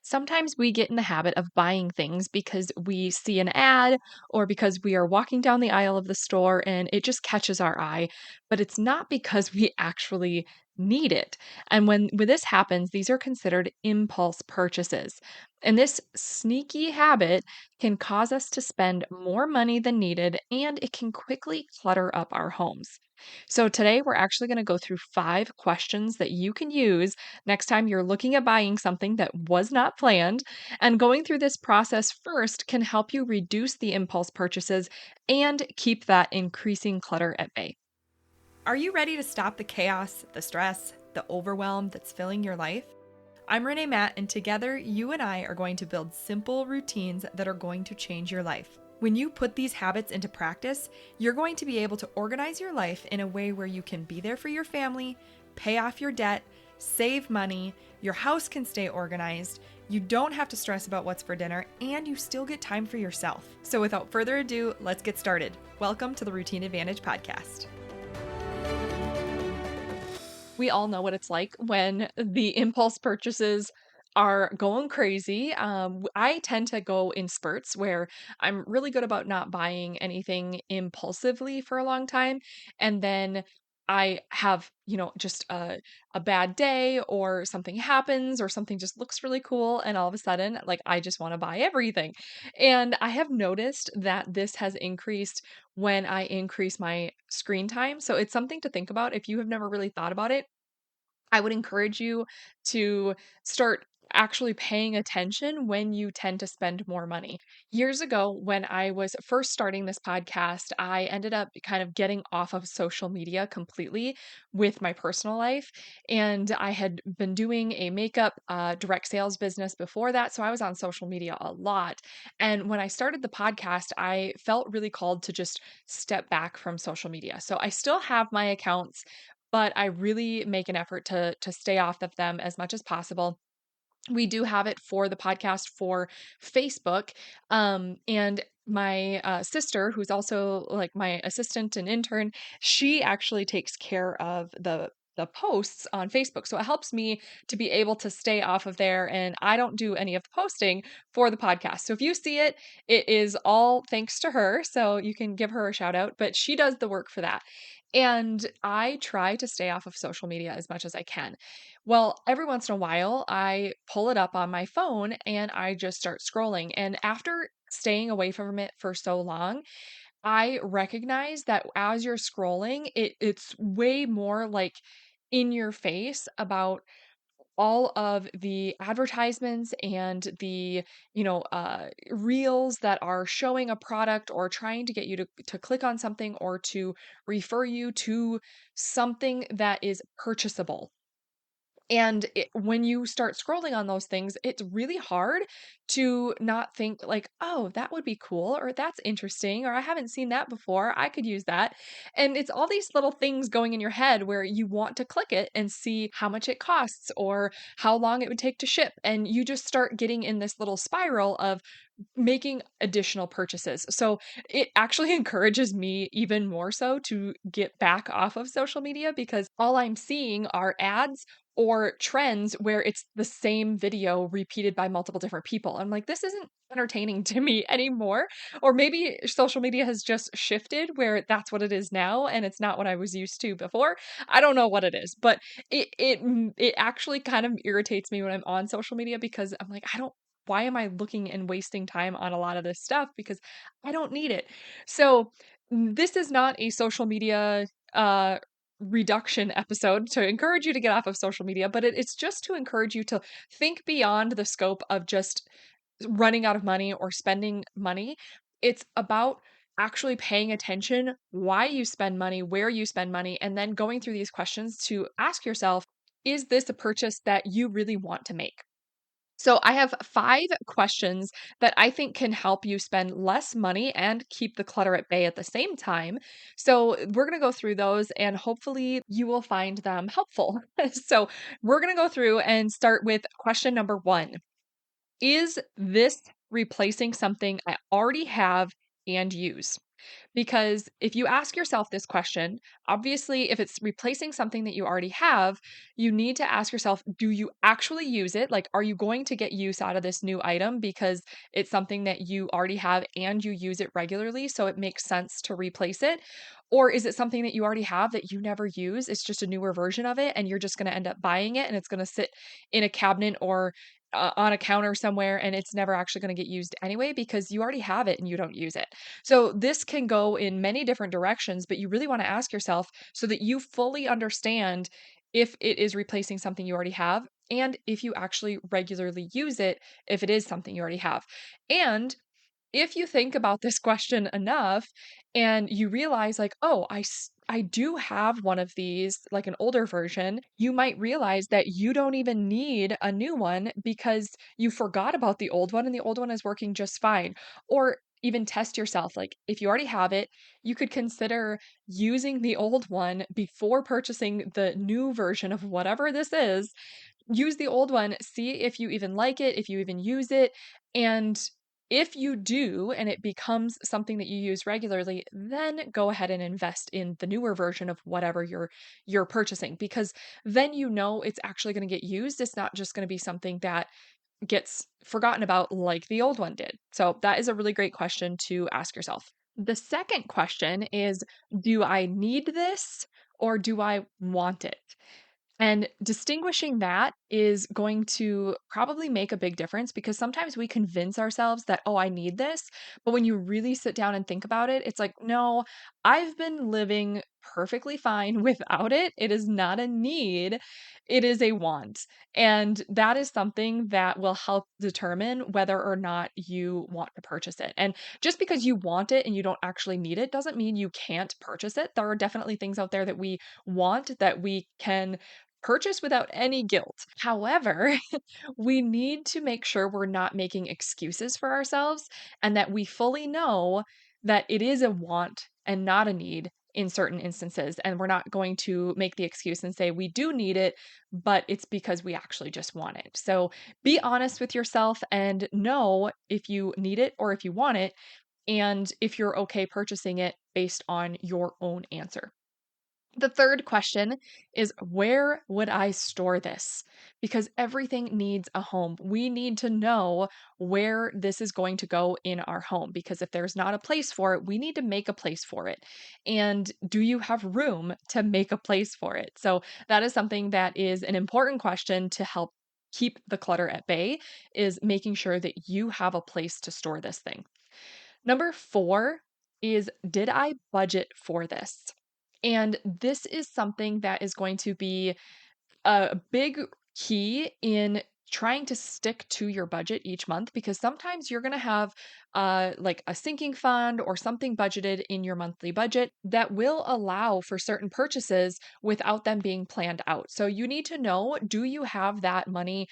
Sometimes we get in the habit of buying things because we see an ad or because we are walking down the aisle of the store and it just catches our eye, but it's not because we actually need it. And when this happens, these are considered impulse purchases. And this sneaky habit can cause us to spend more money than needed and it can quickly clutter up our homes. So, today we're actually going to go through 5 questions that you can use next time you're looking at buying something that was not planned. And going through this process first can help you reduce the impulse purchases and keep that increasing clutter at bay. Are you ready to stop the chaos, the stress, the overwhelm that's filling your life? I'm Renae Matt, and together you and I are going to build simple routines that are going to change your life. When you put these habits into practice, you're going to be able to organize your life in a way where you can be there for your family, pay off your debt, save money, your house can stay organized, you don't have to stress about what's for dinner, and you still get time for yourself. So without further ado, let's get started. Welcome to the Routine Advantage Podcast. We all know what it's like when the impulse purchases are going crazy. I tend to go in spurts where I'm really good about not buying anything impulsively for a long time. And then I have, just a bad day or something happens or something just looks really cool. And all of a sudden, like, I just want to buy everything. And I have noticed that this has increased when I increase my screen time. So it's something to think about if you have never really thought about it. I would encourage you to start actually paying attention when you tend to spend more money. Years ago, when I was first starting this podcast, I ended up kind of getting off of social media completely with my personal life. And I had been doing a makeup direct sales business before that. So I was on social media a lot. And when I started the podcast, I felt really called to just step back from social media. So I still have my accounts, but I really make an effort to stay off of them as much as possible. We do have it for the podcast for Facebook, and my sister, who's also like my assistant and intern, she actually takes care of the posts on Facebook. So it helps me to be able to stay off of there, and I don't do any of the posting for the podcast. So if you see it, it is all thanks to her. So you can give her a shout out, but she does the work for that. And I try to stay off of social media as much as I can. Well, every once in a while, I pull it up on my phone and I just start scrolling. And after staying away from it for so long, I recognize that as you're scrolling, it's way more like in your face about all of the advertisements and the reels that are showing a product or trying to get you to click on something or to refer you to something that is purchasable. And when you start scrolling on those things, it's really hard to not think like, oh, that would be cool, or that's interesting, or I haven't seen that before. I could use that. And it's all these little things going in your head where you want to click it and see how much it costs or how long it would take to ship. And you just start getting in this little spiral of making additional purchases. So it actually encourages me even more so to get back off of social media because all I'm seeing are ads or trends where it's the same video repeated by multiple different people. I'm like, this isn't entertaining to me anymore. Or maybe social media has just shifted where that's what it is now and it's not what I was used to before. I don't know what it is, but it actually kind of irritates me when I'm on social media because I'm like, I don't why am I looking and wasting time on a lot of this stuff because I don't need it. So this is not a social media uh reduction episode to encourage you to get off of social media, but it's just to encourage you to think beyond the scope of just running out of money or spending money. It's about actually paying attention why you spend money, where you spend money, and then going through these questions to ask yourself, is this a purchase that you really want to make? So, I have 5 questions that I think can help you spend less money and keep the clutter at bay at the same time. So, we're going to go through those and hopefully you will find them helpful. So, we're going to go through and start with question number 1. Is this replacing something I already have and use? Because if you ask yourself this question, obviously, if it's replacing something that you already have, you need to ask yourself, do you actually use it? Like, are you going to get use out of this new item because it's something that you already have and you use it regularly? So it makes sense to replace it. Or is it something that you already have that you never use? It's just a newer version of it and you're just going to end up buying it and it's going to sit in a cabinet or on a counter somewhere and it's never actually going to get used anyway because you already have it and you don't use it. So this can go in many different directions, but you really want to ask yourself so that you fully understand if it is replacing something you already have and if you actually regularly use it, if it is something you already have. And if you think about this question enough and you realize like, "Oh, I do have one of these, like an older version," you might realize that you don't even need a new one because you forgot about the old one and the old one is working just fine. Or even test yourself, like if you already have it, you could consider using the old one before purchasing the new version of whatever this is. Use the old one, see if you even like it, if you even use it, and if you do and it becomes something that you use regularly, then go ahead and invest in the newer version of whatever you're purchasing because then you know it's actually going to get used. It's not just going to be something that gets forgotten about like the old one did. So that is a really great question to ask yourself. The second question is, do I need this or do I want it? And distinguishing that is going to probably make a big difference because sometimes we convince ourselves that, oh, I need this. But when you really sit down and think about it, it's like, no, I've been living perfectly fine without it. It is not a need, it is a want. And that is something that will help determine whether or not you want to purchase it. And just because you want it and you don't actually need it doesn't mean you can't purchase it. There are definitely things out there that we want that we can purchase without any guilt. However, we need to make sure we're not making excuses for ourselves and that we fully know that it is a want and not a need in certain instances. And we're not going to make the excuse and say we do need it, but it's because we actually just want it. So be honest with yourself and know if you need it or if you want it, and if you're okay purchasing it based on your own answer. The third question is, where would I store this? Because everything needs a home. We need to know where this is going to go in our home because if there's not a place for it, we need to make a place for it. And do you have room to make a place for it? So that is something that is an important question to help keep the clutter at bay, is making sure that you have a place to store this thing. Number 4 is, did I budget for this? And this is something that is going to be a big key in trying to stick to your budget each month because sometimes you're going to have like a sinking fund or something budgeted in your monthly budget that will allow for certain purchases without them being planned out. So you need to know, do you have that money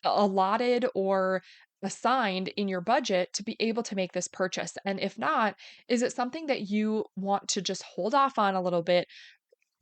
allotted or assigned in your budget to be able to make this purchase? And if not, is it something that you want to just hold off on a little bit,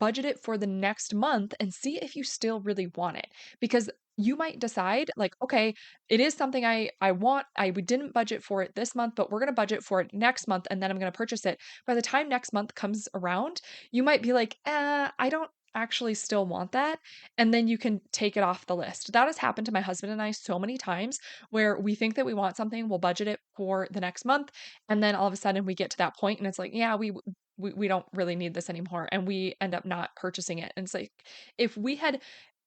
budget it for the next month and see if you still really want it? Because you might decide like, okay, it is something I want. We didn't budget for it this month, but we're going to budget for it next month and then I'm going to purchase it. By the time next month comes around, you might be like, I don't actually still want that. And then you can take it off the list. That has happened to my husband and I so many times where we think that we want something, we'll budget it for the next month. And then all of a sudden we get to that point and it's like, yeah, we don't really need this anymore and we end up not purchasing it. And it's like if we had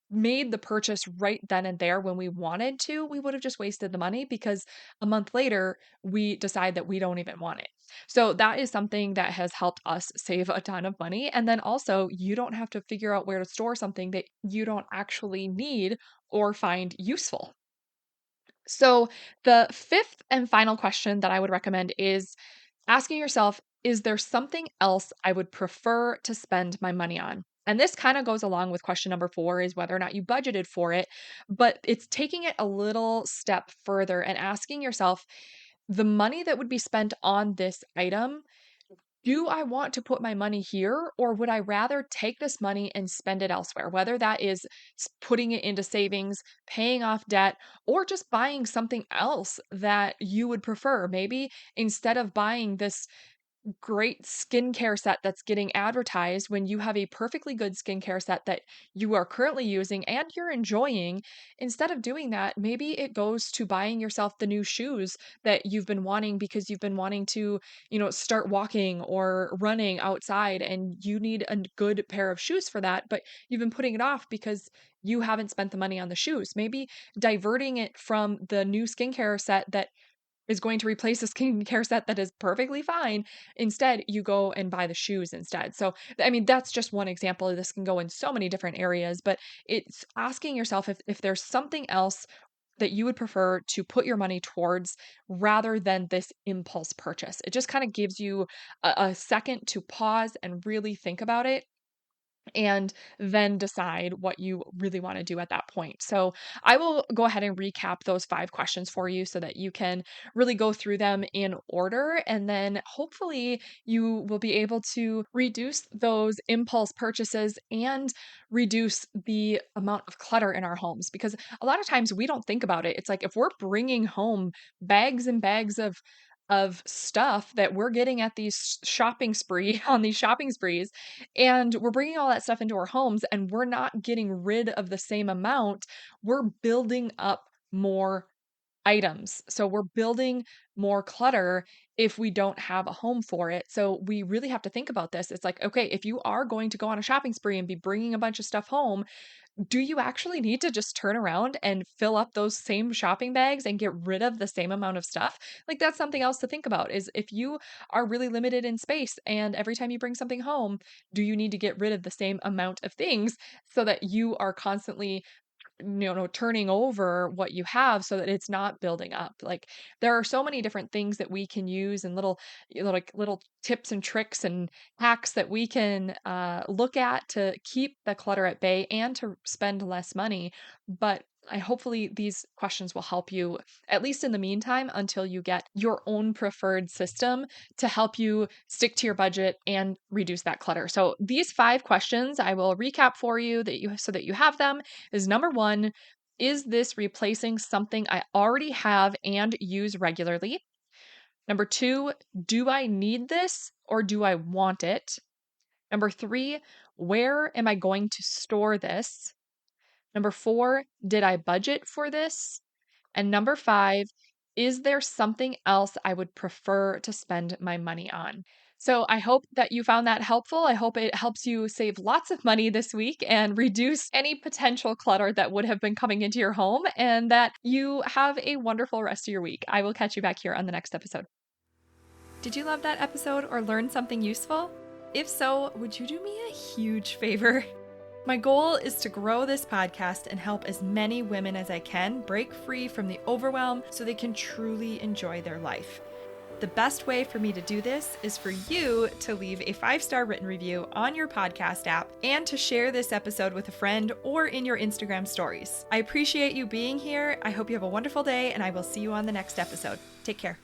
made the purchase right then and there when we wanted to, we would have just wasted the money because a month later we decide that we don't even want it. So that is something that has helped us save a ton of money. And then also, you don't have to figure out where to store something that you don't actually need or find useful. So, the fifth and final question that I would recommend is asking yourself, is there something else I would prefer to spend my money on? And this kind of goes along with question number 4, is whether or not you budgeted for it, but it's taking it a little step further and asking yourself, the money that would be spent on this item, do I want to put my money here or would I rather take this money and spend it elsewhere? Whether that is putting it into savings, paying off debt, or just buying something else that you would prefer. Maybe instead of buying this great skincare set that's getting advertised when you have a perfectly good skincare set that you are currently using and you're enjoying. Instead of doing that, maybe it goes to buying yourself the new shoes that you've been wanting because you've been wanting to, start walking or running outside and you need a good pair of shoes for that, but you've been putting it off because you haven't spent the money on the shoes. Maybe diverting it from the new skincare set that is going to replace a skincare set that is perfectly fine. Instead, you go and buy the shoes instead. So, I mean, that's just one example. This can go in so many different areas, but it's asking yourself if there's something else that you would prefer to put your money towards rather than this impulse purchase. It just kind of gives you a second to pause and really think about it and then decide what you really want to do at that point. So, I will go ahead and recap those 5 questions for you so that you can really go through them in order. And then hopefully, you will be able to reduce those impulse purchases and reduce the amount of clutter in our homes because a lot of times we don't think about it. It's like if we're bringing home bags and bags of stuff that we're getting at these shopping spree on these shopping sprees and we're bringing all that stuff into our homes and we're not getting rid of the same amount, we're building up more items. So we're building more clutter if we don't have a home for it. So we really have to think about this. It's like, okay, if you are going to go on a shopping spree and be bringing a bunch of stuff home, do you actually need to just turn around and fill up those same shopping bags and get rid of the same amount of stuff? Like that's something else to think about is if you are really limited in space and every time you bring something home, do you need to get rid of the same amount of things so that you are constantly turning over what you have so that it's not building up. Like there are so many different things that we can use and little tips and tricks and hacks that we can look at to keep the clutter at bay and to spend less money. But I hopefully these questions will help you at least in the meantime until you get your own preferred system to help you stick to your budget and reduce that clutter. So these 5 questions I will recap for you that you so that you have them is number 1, is this replacing something I already have and use regularly? Number 2, do I need this or do I want it? Number 3, where am I going to store this? Number 4, did I budget for this? And number 5, is there something else I would prefer to spend my money on? So I hope that you found that helpful. I hope it helps you save lots of money this week and reduce any potential clutter that would have been coming into your home, and that you have a wonderful rest of your week. I will catch you back here on the next episode. Did you love that episode or learn something useful? If so, would you do me a huge favor? My goal is to grow this podcast and help as many women as I can break free from the overwhelm so they can truly enjoy their life. The best way for me to do this is for you to leave a 5-star written review on your podcast app and to share this episode with a friend or in your Instagram stories. I appreciate you being here. I hope you have a wonderful day, and I will see you on the next episode. Take care.